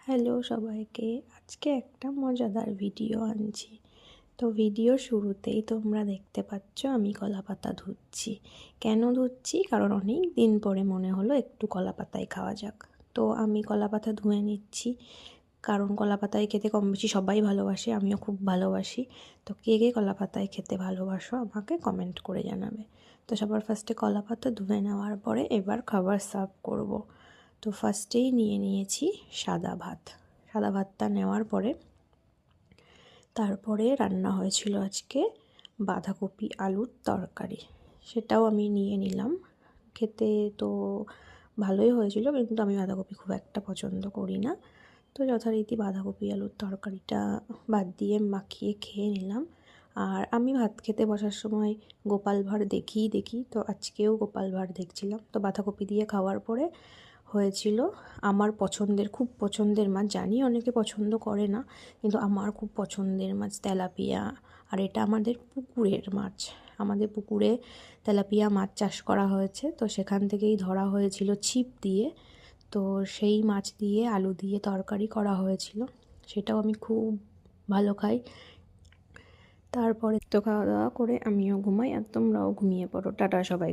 Hello সবাইকে, আজকে একটা মজাদার ভিডিও আনছি। তো ভিডিও শুরুতেই তোমরা দেখতে পাচ্ছ আমি কলাপাতা ধুচ্ছি। কেন ধুচ্ছি? কারণ অনেক দিন পরে মনে হলো একটু কলাপাতায় খাওয়া যাক। তো আমি কলাপাতা ধুয়ে নিচ্ছি, কারণ কলাপাতায় খেতে কম বেশি সবাই ভালোবাসে, আমিও খুব ভালোবাসি। তো কে কে কলাপাতায় খেতে ভালোবাসো আমাকে কমেন্ট করে জানাবে। তো সবার ফার্স্টে কলাপাতা ধুয়ে নেওয়ার পরে এবার খাবার সার্ভ করব। তো ফার্স্টেই নিয়ে নিয়েছি সাদা ভাত। সাদা ভাতটা নেওয়ার পরে তারপরে রান্না হয়েছিল আজকে বাঁধাকপি আলুর তরকারি, সেটাও আমি নিয়ে নিলাম। খেতে তো ভালোই হয়েছিল, কিন্তু আমি বাঁধাকপি খুব একটা পছন্দ করি না। তো যথারীতি বাঁধাকপি আলুর তরকারিটা বাদ দিয়ে মাখিয়ে খেয়ে নিলাম। আর আমি ভাত খেতে বসার সময় গোপাল ভাঁড় দেখি, তো আজকেও গোপাল ভাঁড় দেখছিলাম। তো বাঁধাকপি দিয়ে খাওয়ার পরে হয়েছিল আমার পছন্দের, খুব পছন্দের মাছ। জানি অনেকে পছন্দ করে না, কিন্তু আমার খুব পছন্দের মাছ তেলাপিয়া। আর এটা আমাদের পুকুরের মাছ, আমাদের পুকুরে তেলাপিয়া মাছ চাষ করা হয়েছে, তো সেখান থেকেই ধরা হয়েছিল ছিপ দিয়ে। তো সেই মাছ দিয়ে আলু দিয়ে তরকারি করা হয়েছিল, সেটাও আমি খুব ভালো খাই। তারপরে তো খাওয়া দাওয়া করে আমিও ঘুমাই, আর তোমরাও ঘুমিয়ে পড়ো। টাটা সবাই।